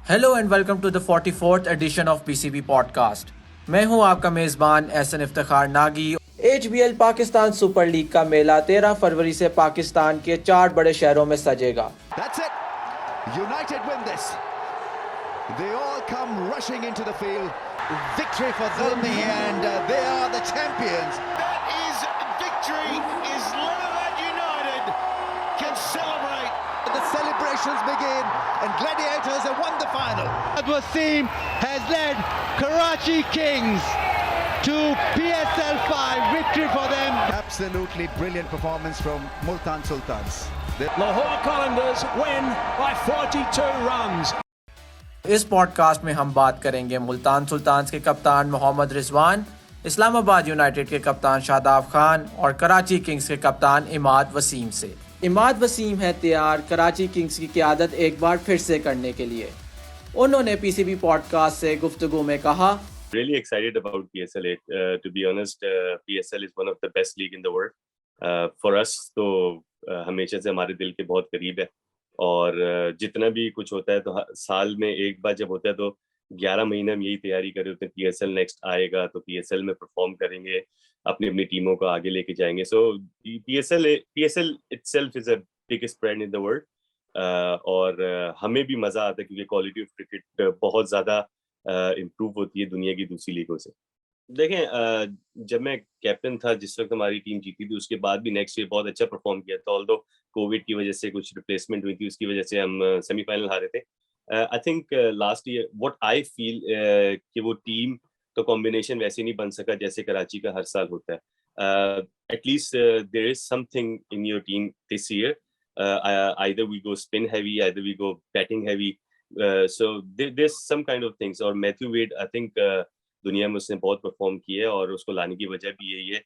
Hello and welcome to the 44th edition of PCB podcast. मैं हूं आपका मेज़बान Ehsan Iftikhar Nagi. HBL Pakistan super league का मेला 13 फरवरी से पाकिस्तान के 4 बड़े शहरों में सजेगा। That's it. United win this. They all come rushing into the field. Victory for Zalmi and they are the champions. That is victory. Islamabad United can celebrate. The celebrations begin and Gladiators have won the final. Wasim has led Karachi Kings to PSL 5 victory for them. Absolutely brilliant performance from Multan Sultans. Lahore Qalandars win by 42 runs. इस podcast में हम बात करेंगे मुल्तान सुल्तान्स के कप्तान Mohammad Rizwan, Islamabad United के कप्तान शादाब खान और कराची किंग्स के कप्तान इमाद वसीम से। इमाद वसीम है तैयार कराची किंग्स की क़यादत एक बार फिर से करने के लिए। उन्होंने पीसीबी पॉडकास्ट से गुफ्तगू में कहा, Really excited about PSL 8. To be honest, PSL is one of the best league in the world. For us, तो हमेशा से हमारे दिल के बहुत करीब है और जितना भी कुछ होता है तो साल में एक बार जब होता है तो 11 महीने हम यही तैयारी कर रहे होते हैं। PSL नेक्स्ट आएगा तो PSL में परफॉर्म करेंगे, अपनी अपनी टीमों को आगे लेके जाएंगे। सो PSL itself is the biggest brand in the world. और हमें भी मजा आता है क्योंकि क्वालिटी ऑफ क्रिकेट बहुत ज्यादा इम्प्रूव होती है दुनिया की दूसरी लीगों से। देखें, जब मैं कैप्टन था जिस वक्त हमारी टीम जीती थी उसके बाद भी नेक्स्ट ईयर बहुत अच्छा परफॉर्म किया था। ऑल्दो कोविड की वजह से कुछ रिप्लेसमेंट हुई थी, उसकी वजह से हम सेमीफाइनल हारे थे। I think last year what I feel कि वो टीम का कॉम्बिनेशन वैसे नहीं बन सका जैसे कराची का हर साल होता है। At least there is something in your team this year. either we go spin heavy, either we go batting heavy. So there's some kind of things. और मैथ्यू वेड आई थिंक दुनिया में उसने बहुत परफॉर्म किया है और उसको लाने की वजह भी यही है।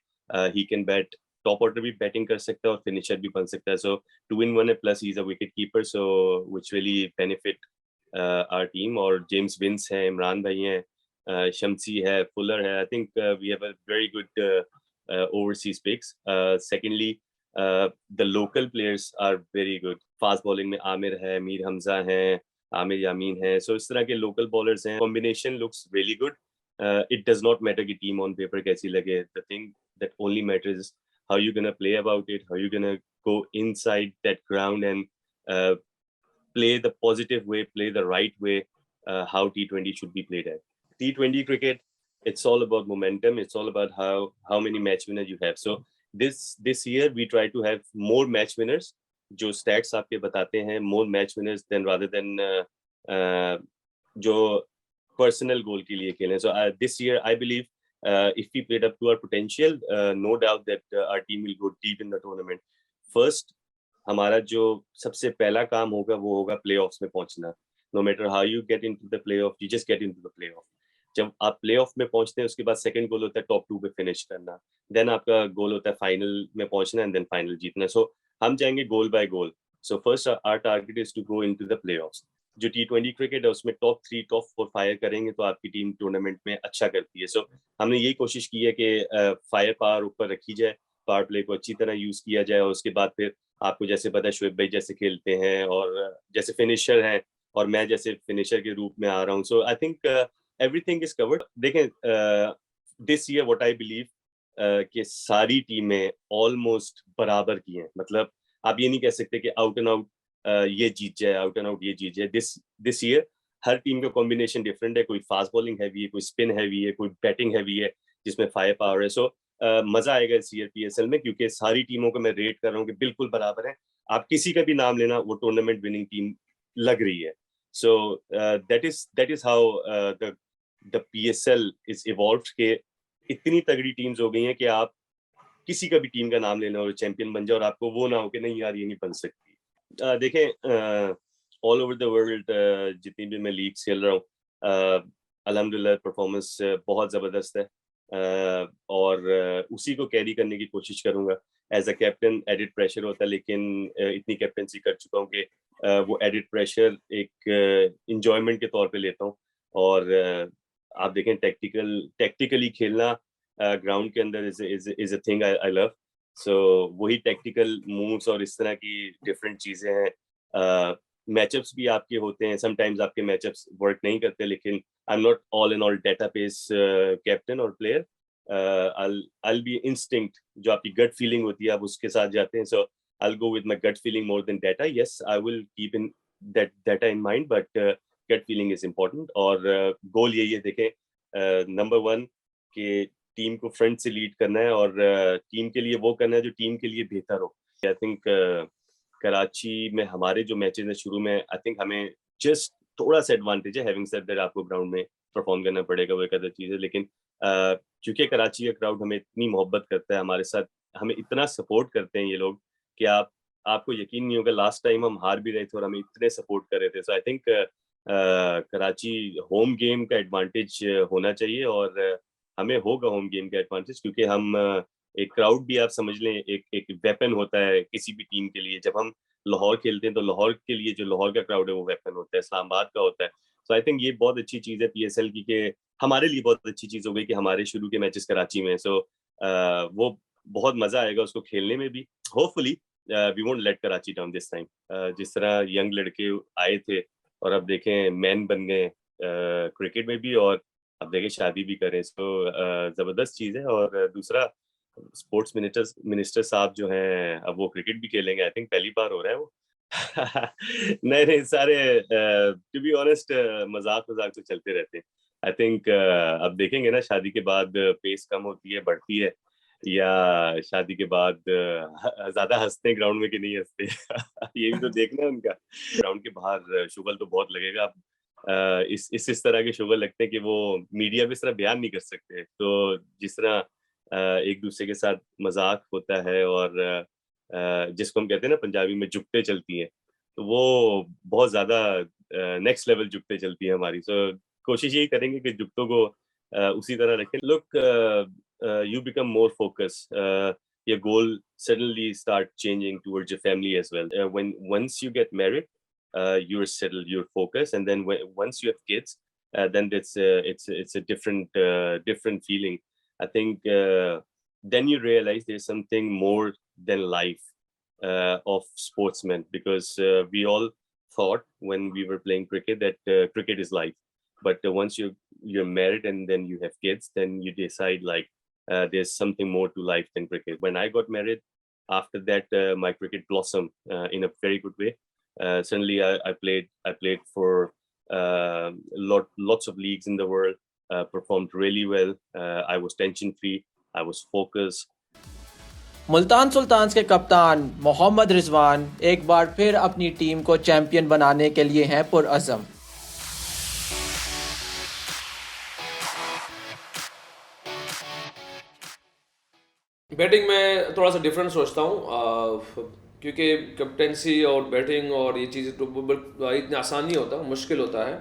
He can bat, top order भी बैटिंग कर सकता है और फिनिशर भी बन सकता है। सो 2 in 1 है, plus he is a wicket keeper, so which really benefit our team. और जेम्स विंस है, इमरान भाई हैं, शम्सी है, फुलर है। I think we have a very good overseas picks. Secondly the local players are very good. Fast bowling में आमिर है, मीर हमजा है, आमिर यामीन है। So इस तरह के local bowlers हैं। Combination looks really good. It does not matter कि team on paper कैसी लगे. The thing that only matters is how you gonna play about it, how you gonna go inside that ground and play the positive way, play the right way, how T20 should be played at. T20 cricket, it's all about momentum. It's all about how many match winners you have. So this year we try to have more match winners. जो stats आपके बताते हैं, more match winners than rather than जो personal goal के लिए खेलें. So this year I believe if we played up to our potential, no doubt that our team will go deep in the tournament. First, हमारा जो सबसे पहला काम होगा वो होगा playoffs में पहुंचना. No matter how you get into the playoff, you just get into the playoff. जब आप प्ले ऑफ में पहुंचते हैं उसके बाद सेकंड गोल होता है टॉप 2 पे फिनिश करना, देन आपका गोल होता है फाइनल में पहुंचना एंड देन फाइनल जीतना। सो हम जाएंगे goal by goal. So first our target is to go into the playoffs. जो T20 क्रिकेट है उसमें टॉप 3 टॉप 4 फायर करेंगे तो आपकी टीम टूर्नामेंट में अच्छा करती है। सो हमने यही कोशिश की है कि फायर पावर ऊपर रखी जाए, पावर प्ले को अच्छी तरह यूज किया जाए और उसके बाद फिर आपको जैसे पता है शोएब भाई जैसे खेलते हैं और जैसे फिनिशर हैं और मैं जैसे फिनिशर के रूप में आ रहा हूँ। So I think everything is covered. देखें, this year what I believe कि सारी टीमें ऑलमोस्ट बराबर की हैं। मतलब आप ये नहीं कह सकते कि आउट एंड आउट ये जीत जाए, आउट एंड आउट ये जीत जाए। दिस ईयर हर टीम का कॉम्बिनेशन डिफरेंट है। कोई फास्ट बॉलिंग हैवी है, कोई स्पिन हैवी है, कोई बैटिंग हैवी है जिसमें फायर पावर है। सो मजा आएगा इस ईयर PSL में क्योंकि सारी टीमों को मैं रेट कर रहा हूँ कि बिल्कुल बराबर है। आप किसी का भी नाम लेना, वो टूर्नामेंट विनिंग टीम लग रही है। सो that is how the PSL is evolved के इतनी तगड़ी टीम्स हो गई हैं कि आप किसी का भी टीम का नाम लेना और चैंपियन बन जाए और आपको वो ना हो कि नहीं यार ये नहीं बन सकती। देखें, ऑल ओवर द वर्ल्ड जितनी भी मैं लीग खेल रहा हूँ, अल्हम्दुलिल्लाह परफॉर्मेंस बहुत ज़बरदस्त है और उसी को कैरी करने की कोशिश करूँगा। As a captain added pressure होता है, लेकिन इतनी कैप्टनसी कर चुका हूँ कि वो एडिड प्रेशर एक इंजॉयमेंट के तौर पे लेता हूँ। और आप देखें टैक्टिकली खेलना ग्राउंड के अंदर is a thing I love. So वही टैक्टिकल मूव्स और इस तरह की डिफरेंट चीजें हैं मैचअप्स भी आपके होते हैं, समटाइम्स आपके मैचअप्स वर्क नहीं करते, लेकिन I am not all in all database captain और प्लेयर. I'll be instinct, जो आपकी गट फीलिंग होती है आप उसके साथ जाते हैं. So I'll go with my gut feeling more than data. Yes, I will keep in that data in mind, but gut feeling is important. और गोल यही है, देखें नंबर 1 कि टीम को फ्रंट से लीड करना है और टीम के लिए वो करना है जो टीम के लिए बेहतर हो. आई थिंक कराची में हमारे जो मैचेस हैं शुरू में, आई थिंक हमें जस्ट थोड़ा सा एडवांटेज है. हैविंग सेड दैट आपको ग्राउंड में परफॉर्म करना पड़ेगा, वो एक अदर चीज़ है, लेकिन क्योंकि कराची का क्राउड हमें इतनी मोहब्बत करता है, हमारे साथ हमें इतना सपोर्ट करते हैं ये लोग कि आपको यकीन नहीं होगा लास्ट टाइम हम हार भी रहे थे और हमें इतने सपोर्ट कर रहे थे. So I think Karachi home game का एडवांटेज होना चाहिए और हमें होगा होम गेम का एडवांटेज, क्योंकि हम एक क्राउड भी आप समझ लें एक वेपन होता है किसी भी टीम के लिए. जब हम लाहौर खेलते हैं तो लाहौर के लिए जो लाहौर का क्राउड है वो वेपन होता है, इस्लामाबाद का होता है. सो आई थिंक ये बहुत अच्छी चीज़ है PSL की, कि हमारे लिए बहुत अच्छी चीज़ हो गई कि हमारे शुरू के मैचेस कराची में. सो वो बहुत मज़ा आएगा उसको खेलने में भी. Hopefully we won't let Karachi down this time. जिस तरह यंग लड़के आए थे और अब देखें मैन बन गए क्रिकेट में भी, और अब देखें शादी भी करें. सो ज़बरदस्त चीज़ है. और दूसरा स्पोर्ट्स मिनिस्टर साहब जो हैं अब वो क्रिकेट भी खेलेंगे. आई थिंक पहली बार हो रहा है वो. नहीं सारे टू बी ऑनेस्ट मजाक तो चलते रहते हैं. आई थिंक अब देखेंगे ना शादी के बाद पेस कम होती है बढ़ती है, या शादी के बाद ज्यादा हंसते हैं ग्राउंड में कि नहीं हंसते. ये भी तो देखना है उनका. ग्राउंड के बाहर शुगल तो बहुत लगेगा. अब इस तरह के शुगल लगते हैं कि वो मीडिया पे इस तरह बयान नहीं कर सकते. तो जिस तरह एक दूसरे के साथ मजाक होता है और जिसको हम कहते हैं ना पंजाबी में जुगते चलती हैं, तो वो बहुत ज्यादा नेक्स्ट लेवल जुगते चलती है हमारी. सो कोशिश यही करेंगे कि जुगतों को उसी तरह रखें. Look, you become more focused. Your goal suddenly start changing towards your family as well. Once you get married, you're settled, you're focused, and then once you have kids, then it's a different feeling. I think then you realize there's something more than life of sportsmen, because we all thought when we were playing cricket that cricket is life, but once you're married and then you have kids, then you decide like there's something more to life than cricket. When I got married, after that my cricket blossomed in a very good way. Suddenly I played for lots of leagues in the world, performed really well. I was tension free, I was focused. Multan Sultans के कप्तान मोहम्मद रिजवान एक बार फिर अपनी team को champion बनाने के लिए हैं पुरअज़म. बैटिंग में थोड़ा सा डिफरेंट सोचता हूँ, क्योंकि कैप्टेंसी और बैटिंग और ये चीज़ें तो इतना आसान नहीं होता, मुश्किल होता है.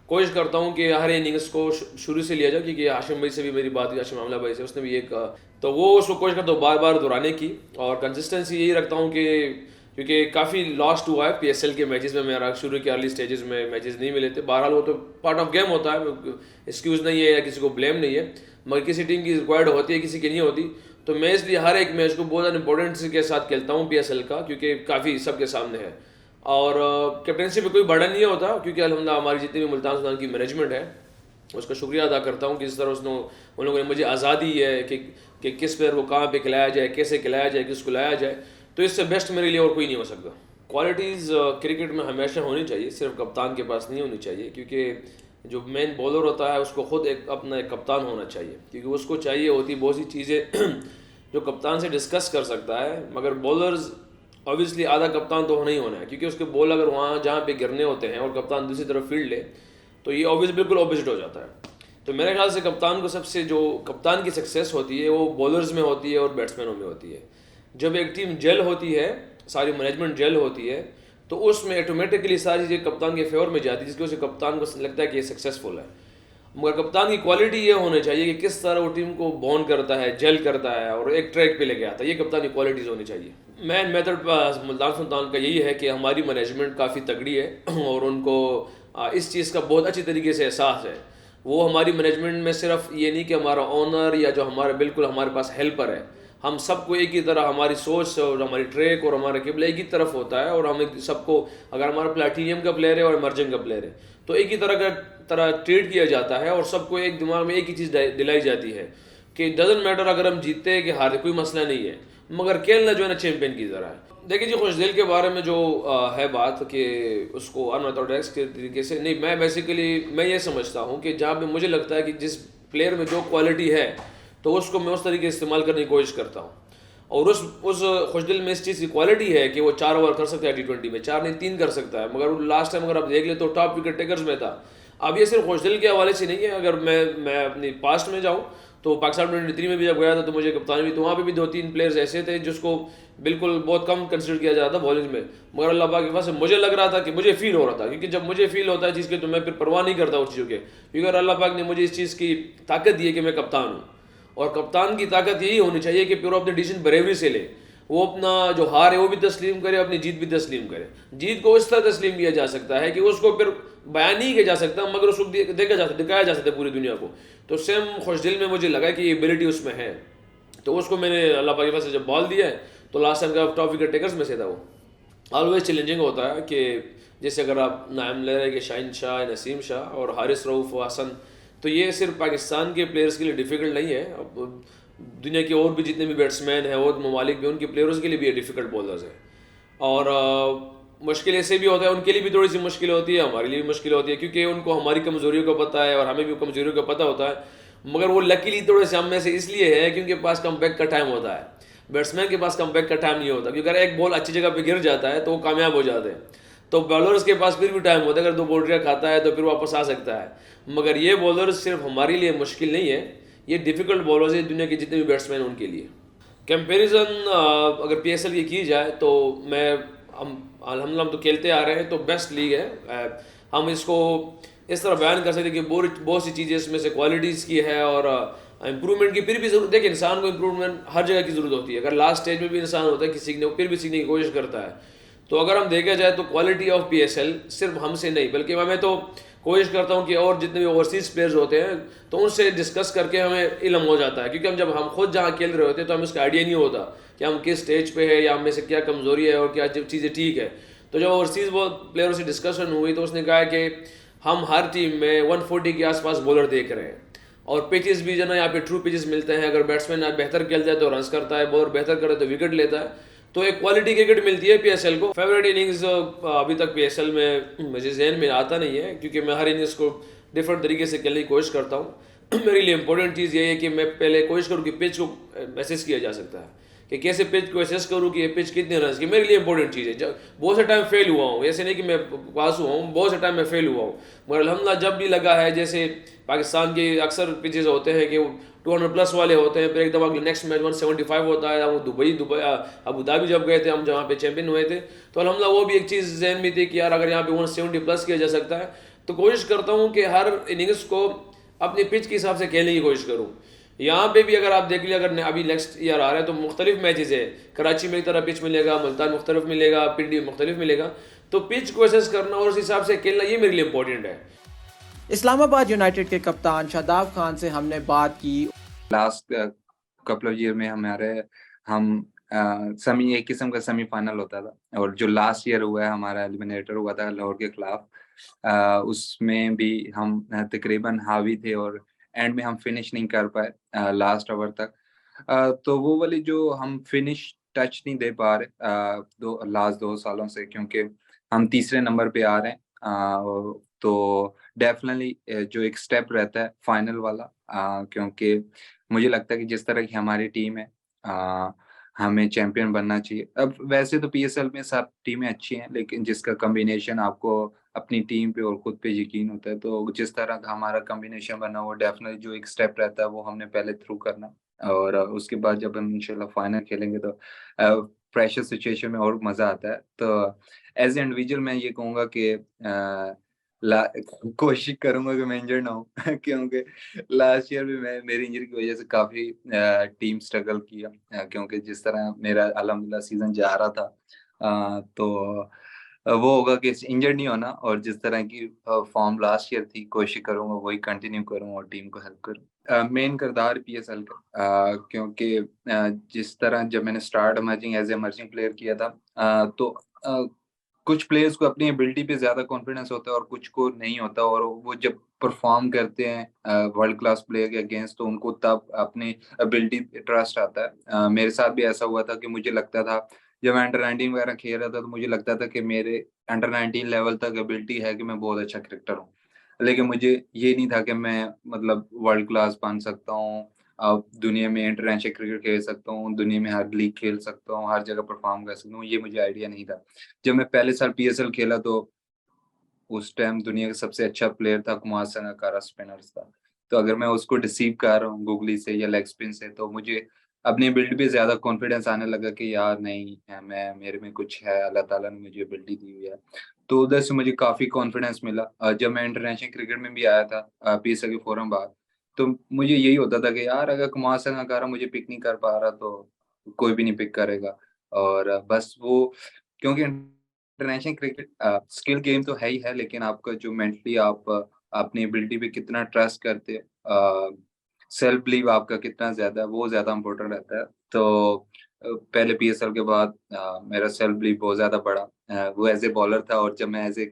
कोशिश करता हूँ कि हर इनिंग्स को शुरू से लिया जाए, क्योंकि हाशिम भाई से भी मेरी बात हुई, हाशिम आमला भाई से, उसने भी ये कहा, तो वो उसको कोशिश करता हूँ बार बार दोहराने की. और कंसिस्टेंसी यही रखता हूँ कि क्योंकि काफ़ी लॉस्ट हुआ है PSL के मैचेस में, मेरा शुरू के अर्ली स्टेजेस में मैचेस नहीं मिले थे. बहरहाल वो तो पार्ट ऑफ गेम होता है, एक्सक्यूज़ नहीं है या किसी को ब्लेम नहीं है, मगर किसी टीम की रिक्वायर्ड होती है, किसी की नहीं होती. तो मैं इसलिए हर एक मैच को बहुत ज़्यादा इंपॉर्टेंस के साथ खेलता हूँ PSL का, क्योंकि काफ़ी सबके सामने है. और कैप्टनसी पे कोई बर्डन नहीं होता, क्योंकि अल्हम्दुलिल्लाह हमारी जितनी भी मुल्तान सुल्तान की मैनेजमेंट है उसका शुक्रिया अदा करता हूँ कि इस तरह उन लोगों ने मुझे आज़ादी है कि किस प्लेयर को कहाँ पे खिलाया जाए, कैसे खिलाया जाए, किसको लाया जाए. तो इससे बेस्ट मेरे लिए और कोई नहीं हो सकता. क्वालिटीज़ क्रिकेट में हमेशा होनी चाहिए, सिर्फ कप्तान के पास नहीं होनी चाहिए, क्योंकि जो मेन बॉलर होता है उसको खुद अपना एक कप्तान होना चाहिए, क्योंकि उसको चाहिए होती बहुत सी चीज़ें जो कप्तान से डिस्कस कर सकता है. मगर बॉलर्स ऑब्वियसली आधा कप्तान तो होना ही होना है, क्योंकि उसके बॉल अगर वहाँ जहाँ पे गिरने होते हैं और कप्तान दूसरी तरफ फील्ड ले, तो ये ऑब्वियस बिल्कुल ऑपोजिट हो जाता है. तो मेरे ख्याल से कप्तान को सबसे जो कप्तान की सक्सेस होती है वो बॉलर्स में होती है और बैट्समैनों में होती है. जब एक टीम जेल होती है, सारी मैनेजमेंट जेल होती है, तो उसमें ऑटोमेटिकली सारी चीज़ें कप्तान के फेवर में जाती है, जिसकी वजह से कप्तान को लगता है कि ये सक्सेसफुल है. मगर कप्तान की क्वालिटी ये होनी चाहिए कि किस तरह वो टीम को बॉन्ड करता है, जेल करता है और एक ट्रैक पे लेके आता है. ये कप्तान की क्वालिटीज़ होनी चाहिए. मेन मेथड मुल्तान सुल्तान का यही है कि हमारी मैनेजमेंट काफ़ी तगड़ी है और उनको इस चीज़ का बहुत अच्छी तरीके से एहसास है. वो हमारी मैनेजमेंट में सिर्फ ये नहीं कि हमारा ओनर या जो हमारा बिल्कुल हमारे पास हेल्पर है, हम सबको एक ही तरह, हमारी सोच और हमारी ट्रैक और हमारा किबला एक ही तरफ होता है, और हम सबको, अगर हमारा प्लैटिनियम का प्लेयर है और इमर्जिंग का प्लेयर है, तो एक ही तरह ट्रीट किया जाता है, और सबको एक दिमाग में एक ही चीज़ दिलाई जाती है कि डजेंट मैटर अगर हम जीतते हैं कि हारे, कोई मसला नहीं है, मगर खेलना जो है ना चैंपियन की तरह है। देखिए जी, खुशदिल के बारे में जो है बात कि उसको अनऑर्थोडॉक्स के तरीके से नहीं, मैं बेसिकली मैं ये समझता हूँ कि जहाँ पे मुझे लगता है कि जिस प्लेयर में जो क्वालिटी है तो उसको मैं उस तरीके से इस्तेमाल करने की कोशिश करता हूँ, और उस खुशदिल में इस चीज़ की क्वालिटी है कि वो 4 ओवर कर सकता है T20 में, 4 नहीं 3 कर सकता है, मगर लास्ट टाइम अगर आप देख ले तो टॉप विकेट टेकर्स में था। अब ये सिर्फ खुशदिल के हवाले से नहीं है, अगर मैं अपनी पास्ट में जाऊँ तो पाकिस्तान 23 में भी जब गया था तो मुझे कप्तानी भी, तो वहाँ पे भी 2-3 प्लेयर्स ऐसे थे जिसको बिल्कुल बहुत कम कंसिडर किया जाता था बॉलिंग में, मगर अल्लाह पाक की वजह से मुझे लग रहा था कि मुझे फील हो रहा था, क्योंकि जब मुझे फील होता है चीज़ के तो मैं फिर परवाह नहीं करता उस चीज़ों के, क्योंकि अगर अल्लाह पाक ने मुझे इस चीज़ की ताकत दी है कि मैं कप्तान हूँ, और कप्तान की ताकत यही होनी चाहिए कि फिर वो अपने डिसीजन बरेवरी से ले, वो अपना जो हार है वो भी तस्लीम करे, अपनी जीत भी तस्लीम करे। जीत को इस तरह तस्लीम किया जा सकता है कि उसको फिर बयान नहीं किया जा सकता, मगर उसको दिखाया जा सकता है पूरी दुनिया को। तो सेम खुशदिल में मुझे लगा कि ये एबिलिटी उसमें है, तो उसको मैंने अल्लाह पाक की वजह से जब बॉल दिया है तो लास्ट टाइम का टॉप विकेट टेकर्स में से था वो। ऑलवेज चैलेंजिंग होता है कि जैसे अगर आप नाम ले रहे हैं कि शाहिन शाह, नसीम शाह और हारिस रऊफ, हसन, तो ये सिर्फ पाकिस्तान के प्लेयर्स के लिए डिफ़िकल्ट नहीं है, अब दुनिया के और भी जितने भी बैट्समैन हैं और ममालिक भी, उनके प्लेयर्स के लिए भी ये डिफ़िकल्ट बॉलर्स हैं, और मुश्किल ऐसे भी होता है, उनके लिए भी थोड़ी सी मुश्किल होती है, हमारे लिए भी मुश्किल होती है, क्योंकि उनको हमारी कमज़ोरियों का पता है और हमें भी कमज़ोरियों का पता होता है, मगर वो लकीली थोड़े से हम में से इसलिए है क्योंकि पास कम बैक का टाइम होता है, बैट्समैन के पास कम बैक का टाइम नहीं होता, क्योंकि अगर एक बॉल अच्छी जगह पे गिर जाता है तो वो कामयाब हो जाते हैं, तो बॉलर्स के पास फिर भी टाइम होता है, अगर 2 बाउंड्रियाँ खाता है तो फिर वापस आ सकता है, मगर ये बॉलर्स सिर्फ हमारे लिए मुश्किल नहीं है, ये डिफ़िकल्ट बॉलर्स है दुनिया के जितने भी बैट्समैन उनके लिए। कंपैरिजन अगर PSL की जाए तो मैं हम अल्हम्दुलिल्लाह हम तो खेलते आ रहे हैं तो बेस्ट लीग है, हम इसको इस तरह बयान कर सकते हैं कि बहुत सी चीज़ें इसमें से क्वालिटीज़ की है और इम्प्रूवमेंट की फिर भी ज़रूरत। देखिए, इंसान को इम्प्रूवमेंट हर जगह की ज़रूरत होती है, अगर लास्ट स्टेज में भी इंसान होता है कि सीखने फिर भी सीखने की कोशिश करता है, तो अगर हम देखा जाए तो क्वालिटी ऑफ PSL सिर्फ हमसे नहीं, बल्कि मैं तो कोशिश करता हूँ कि और जितने भी ओवरसीज़ प्लेयर्स होते हैं तो उनसे डिस्कस करके हमें इल्म हो जाता है, क्योंकि जब हम खुद जहाँ खेल रहे होते हैं तो हमें उसका आइडिया नहीं होता कि हम किस स्टेज पे है या हम में से क्या कमज़ोरी है और क्या चीज़ें ठीक है। तो जब ओवरसीज़ वो प्लेयरों से डिस्कशन हुई तो उसने कहा कि हम हर टीम में 140 के आसपास बॉलर देख रहे हैं, और पिचेस भी जो ना यहाँ पे ट्रू पिचेस मिलते हैं, अगर बैट्समैन बेहतर खेलता है तो रन्स करता है, बॉलर बेहतर करे तो विकेट लेता है, तो एक क्वालिटी क्रिकेट मिलती है PSL को। फेवरेट इनिंग्स अभी तक PSL में मुझे जहन में आता नहीं है, क्योंकि मैं हर इनिंग्स को डिफरेंट तरीके से खेलने की कोशिश करता हूँ। मेरे लिए इंपॉर्टेंट चीज़ ये है कि मैं पहले कोशिश करूँ कि पिच को मैसेज किया जा सकता है, कि कैसे पिच को असेस करूँ कि ये पिच कितने रन की, मेरे लिए इंपॉर्टेंट चीज़ है। जब बहुत से टाइम फेल हुआ हूँ, ऐसे नहीं कि मैं पास हुआ हूँ, बहुत से टाइम मैं फेल हुआ हूँ, मगर अल्हम्दुलिल्लाह जब भी लगा है, जैसे पाकिस्तान के अक्सर पिचेस होते हैं कि 200+ वाले होते हैं, फिर एकदम अगले नेक्स्ट मैच 175 होता है, वो दुबई अबू धाबी जब गए थे हम, जहाँ पे चैंपियन हुए थे, तो अल्हम्दुलिल्लाह वो भी एक चीज़ जहन में थी कि यार अगर यहाँ पे 170+ किया जा सकता है, तो कोशिश करता हूँ कि हर इनिंग्स को अपनी पिच के हिसाब से खेलने की कोशिश करूँ। यहाँ पे भी अगर आप देख लिया, अगर अभी नेक्स्ट ईयर आ रहा है तो मुख्तलिफ मैचेस है, कराची में एक तरह पिच मिलेगा, मुल्तान मुख्तलिफ मिलेगा, पिंडी मुख्तलिफ मिलेगा, तो पिच को असेस करना और उस हिसाब से खेलना ये मेरे लिए इंपॉर्टेंट है। इस्लामाबाद यूनाइटेड के कप्तान शादाब खान से हमने बात की। लास्ट कपल ऑफ ईयर में हम सेमी, एक किस्म का सेमीफाइनल होता था, और जो लास्ट ईयर हुआ है हमारा एलिमिनेटर हुआ था लाहौर के खिलाफ, उसमें भी हम तकरीबन हावी थे और एंड में हम फिनिश नहीं कर पाए लास्ट ओवर तक। तो वो वाली जो हम फिनिश टच नहीं दे पा रहे लास्ट 2 सालों से, क्योंकि हम तीसरे नंबर पे आ रहे हैं, तो डेफिनेटली जो एक स्टेप रहता है फाइनल वाला, क्योंकि मुझे लगता है कि जिस तरह की हमारी टीम है, हमें चैंपियन बनना चाहिए। अब वैसे तो PSL में सब टीमें अच्छी हैं, लेकिन जिसका कॉम्बिनेशन आपको अपनी टीम पे और खुद पे यकीन होता है, तो जिस तरह का हमारा कॉम्बिनेशन बना, वो डेफिनेटली जो एक स्टेप रहता है वो हमने पहले थ्रू करना, और उसके बाद जब हम इंशाल्लाह फाइनल खेलेंगे तो प्रेशर सिचुएशन में और मज़ा आता है। तो एज़ ए इंडिविजुअल मैं ये कहूँगा कि ला कोशिश करूँगा कि मैं इंजर्ड ना हूँ क्योंकि लास्ट ईयर भी मैं मेरी इंजरी की वजह से काफ़ी टीम स्ट्रगल किया, क्योंकि जिस तरह मेरा अल्हम्दुलिल्लाह सीज़न जा रहा था, तो वो होगा कि इंजर्ड नहीं होना, और जिस तरह की फॉर्म लास्ट ईयर थी कोशिश करूँगा वही कंटिन्यू करूँ और टीम को हेल्प करूँ। मेन किरदार पीएसएल का, क्योंकि जिस तरह जब मैंने स्टार्ट एमर्जिंग प्लेयर किया था, तो कुछ प्लेयर्स को अपनी एबिलिटी पे ज़्यादा कॉन्फिडेंस होता है और कुछ को नहीं होता, और वो जब परफॉर्म करते हैं वर्ल्ड क्लास प्लेयर के अगेंस्ट, तो उनको तब अपनी एबिलिटी पे ट्रस्ट आता है। मेरे साथ भी ऐसा हुआ था कि मुझे लगता था, जब मैं अंडर 19 वगैरह खेल रहा था, तो मुझे लगता था कि मेरे अंडर 19 लेवल तक एबिलिटी है कि मैं बहुत अच्छा क्रिकेटर हूँ। लेकिन मुझे ये नहीं था कि मैं मतलब वर्ल्ड क्लास बन सकता हूँ, दुनिया में इंटरनेशनल क्रिकेट खेल सकता हूँ, दुनिया में हर लीग खेल सकता हूँ, हर जगह परफॉर्म कर सकता हूँ, ये मुझे आइडिया नहीं था। जब मैं पहले साल पीएसएल खेला, तो उस टाइम दुनिया का सबसे अच्छा प्लेयर था कुमार संगकारा, स्पिनर्स था। तो अगर मैं उसको डिसीव कर रहा हूँ गूगली से या लेग स्पिन से, तो मुझे अपनी एबिलिटी पे ज़्यादा कॉन्फिडेंस आने लगा कि यार नहीं है, मैं मेरे में कुछ है, अल्लाह ताला ने मुझे एबिलिटी दी हुई है। तो उधर से मुझे काफ़ी कॉन्फिडेंस मिला। जब मैं इंटरनेशनल क्रिकेट में भी आया था पीएसएल के फौरन बाद, तो मुझे यही होता था कि यार अगर कुमार संगकारा मुझे पिक नहीं कर पा रहा, तो कोई भी नहीं पिक करेगा। और बस वो, क्योंकि इंटरनेशनल क्रिकेट स्किल गेम तो है ही है, लेकिन आपका जो मेंटली आप अपनी एबिलिटी पे कितना ट्रस्ट करते हो, सेल्फ बिलीव आपका कितना ज़्यादा है, वो ज़्यादा इम्पोर्टेंट रहता है। तो पहले पीएसएल के बाद मेरा सेल्फ बिलीव बहुत ज़्यादा बढ़ा। वो एज़ ए बॉलर था, और जब मैं एज़ ए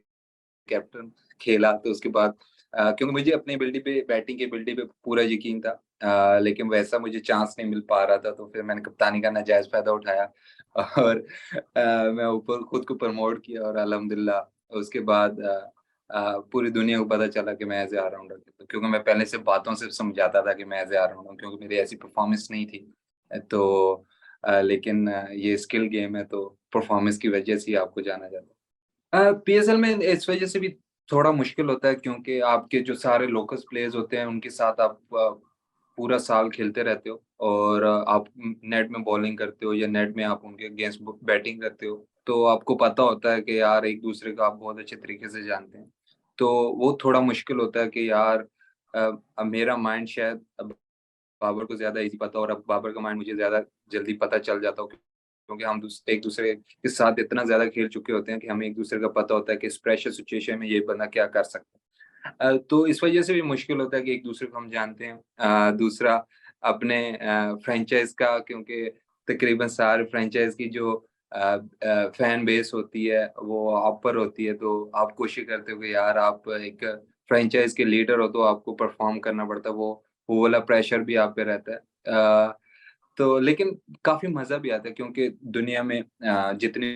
कैप्टन खेला, तो उसके बाद क्योंकि मुझे अपनी एबिलिटी पे, बैटिंग की एबिलिटी पे पूरा यकीन था, लेकिन वैसा मुझे चांस नहीं मिल पा रहा था, तो फिर मैंने कप्तानी का नाजायज़ फ़ायदा उठाया और मैं ऊपर खुद को प्रमोट किया, और अल्हम्दुलिल्लाह उसके बाद पूरी दुनिया को पता चला कि मैं एज़ ए ऑलराउंडर खेलता हूँ, क्योंकि मैं पहले से बातों से समझाता था कि मैं एज़ ए ऑलराउंडर हूँ, क्योंकि मेरी ऐसी परफ़ॉर्मेंस नहीं थी। तो लेकिन ये स्किल गेम है, तो परफ़ॉर्मेंस की वज़ह से ही आपको जाना जाता है। पीएसएल में इस वज़ह से भी थोड़ा मुश्किल होता है, क्योंकि आपके जो सारे लोकल्स प्लेयर्स होते हैं, उनके साथ आप पूरा साल खेलते रहते हो, और आप नेट में बॉलिंग करते हो या नेट में आप उनके अगेंस्ट बैटिंग करते हो, तो आपको पता होता है कि यार एक-दूसरे को आप बहुत अच्छे तरीके से जानते हैं। तो वो थोड़ा मुश्किल होता है कि यार अब मेरा माइंड शायद अब बाबर को ज़्यादा ईज़ी पता, और अब बाबर का माइंड मुझे ज़्यादा जल्दी पता चल जाता हो, क्योंकि हम एक-दूसरे के साथ इतना ज़्यादा खेल चुके होते हैं कि हमें एक-दूसरे का पता होता है कि इस प्रेशर सिचुएशन में ये बंदा क्या कर सकता है। तो इस वज़ह से भी मुश्किल होता है कि एक-दूसरे को हम जानते हैं। दूसरा अपने फ्रैंचाइज़ का, क्योंकि तकरीबन सारे फ्रैंचाइज़ की जो फैन बेस होती है, वो आप पर होती है, तो आप कोशिश करते हो कि यार आप एक फ्रैंचाइज़ के लीडर हो, तो आपको परफ़ॉर्म करना पड़ता है, वो वाला प्रेशर भी आप पे रहता है। तो लेकिन काफ़ी मज़ा भी आता है, क्योंकि दुनिया में जितनी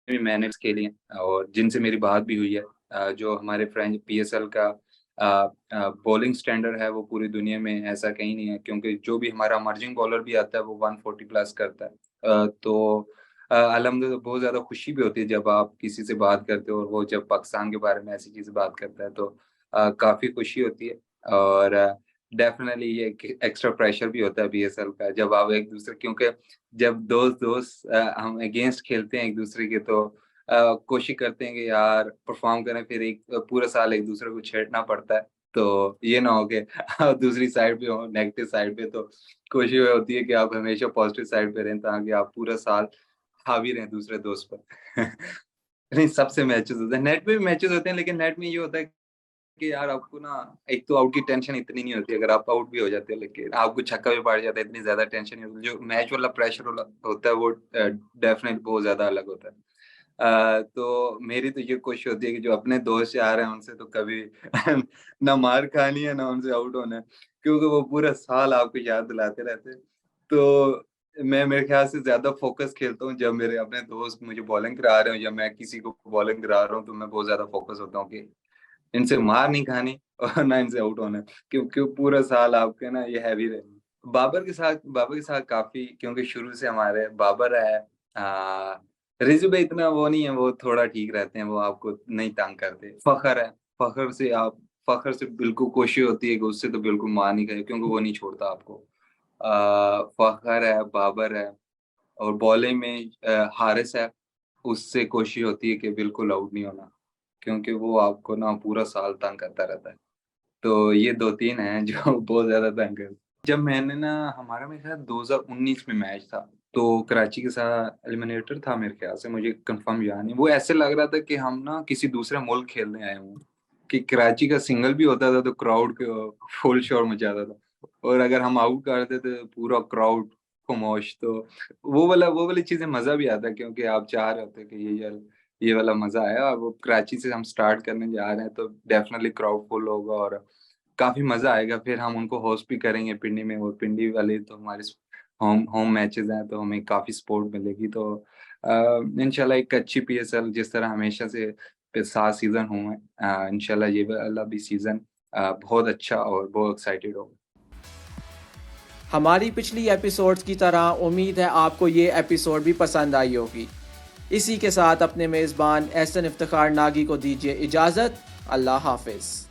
भी मैंने खेली हैं और जिनसे मेरी बात भी हुई है, जो हमारे पीएसएल का बॉलिंग स्टैंडर्ड है, वो पूरी दुनिया में ऐसा कहीं नहीं है, क्योंकि जो भी हमारा इमर्जिंग बॉलर भी आता है, वो 140 प्लस करता है। तो अल्हम्दुलिल्लाह बहुत ज़्यादा खुशी भी होती है जब आप किसी से बात करते हो, और वो जब पाकिस्तान के बारे में ऐसी चीज़ें बात करता है, तो काफ़ी खुशी होती है। और डेफ़िनेटली ये एक एक्स्ट्रा प्रेशर भी होता है पीएसएल का, जब आप एक-दूसरे, क्योंकि जब दोस्त-दोस्त हम अगेंस्ट खेलते हैं एक-दूसरे के, तो कोशिश करते हैं कि यार परफ़ॉर्म करें, फिर एक पूरा साल एक-दूसरे को छेड़ना पड़ता है। तो ये ना हो कि आप दूसरी साइड पे हो, नेगेटिव साइड पे, तो कोशिश ये होती है कि आप हमेशा पॉज़िटिव साइड पे रहें, ताकि आप पूरा साल हावी रहें दूसरे दोस्त पर। नहीं, सबसे मैचेज़ होते हैं, नेट पे भी मैचेज़ होते हैं, लेकिन नेट में ये होता है कि यार आपको ना, एक तो आउट की टेंशन इतनी नहीं होती, अगर आप आउट भी हो जाते हो, लेकिन आपको छक्का भी पड़ जाता है, इतनी ज़्यादा टेंशन नहीं होती। जो मैच वाला प्रेशर वाला होता है, वो डेफ़िनेटली बहुत ज़्यादा अलग होता है। तो मेरी तो ये कोशिश होती है कि जो अपने दोस्त यार हैं, उनसे तो कभी ना मार खानी है, ना उनसे आउट होना है, क्योंकि वो पूरा साल आपको याद दिलाते रहते हैं। तो मैं मेरे ख़्याल से ज़्यादा फ़ोकस खेलता हूँ जब मेरे अपने दोस्त मुझे बॉलिंग करा रहे हो, या मैं किसी को बॉलिंग करा रहा हूँ, तो मैं बहुत ज़्यादा फ़ोकस होता हूँ कि इनसे मार नहीं खानी और ना इनसे आउट होना है, क्योंकि पूरा साल आपके ना ये हैवी रहे। बाबर के साथ काफ़ी, क्योंकि शुरू से हमारे बाबर है, रिज़वी भाई इतना वो नहीं है, वो थोड़ा ठीक रहते हैं, वो आपको नहीं तंग करते। फ़खर है, फ़खर से बिल्कुल कोशिश होती है कि उससे तो बिल्कुल मार नहीं खाए, क्योंकि वो नहीं छोड़ता आपको। फ़खर है, बाबर है, और बॉलिंग में हारिस है, उससे कोशिश होती है कि बिल्कुल आउट नहीं होना, क्योंकि वो आपको ना पूरा साल तंग करता रहता है। तो ये 2-3 हैं जो बहुत ज़्यादा तंग कर, जब मैंने ना, हमारा मेरे ख़्याल 2019 में मैच था, तो कराची के साथ एलिमिनेटर था मेरे ख़्याल से, मुझे कन्फर्म याद नहीं। वो ऐसे लग रहा था कि हम ना किसी दूसरे मुल्क खेलने आए हों, कि कराची का सिग्नल भी होता था, तो क्राउड फुल शोर मचाता था। और अगर हम आउट करते तो पूरा क्राउड खामोश। तो वो वाली चीजें मजा भी आता है, क्योंकि आप चाह रहे होते कि ये वाला मजा आया। अब वो कराची से हम स्टार्ट करने जा रहे हैं तो डेफिनेटली क्राउड फुल होगा और काफी मजा आएगा। फिर हम उनको होस्ट भी करेंगे पिंडी में, और पिंडी वाले तो हमारे होम मैचेस हैं तो हमें काफी सपोर्ट मिलेगी। तो इंशाल्लाह एक अच्छी पीएसएल जिस तरह हमेशा से 7 सीजन हुए हैं, इंशाल्लाह ये वाला भी सीजन बहुत अच्छा और बहुत एक्साइटेड होगा। हमारी पिछली एपिसोड्स की तरह उम्मीद है आपको ये एपिसोड भी पसंद आई होगी। इसी के साथ अपने मेज़बान एहसन इफ्तिखार नागी को दीजिए इजाज़त। अल्लाह हाफिज़।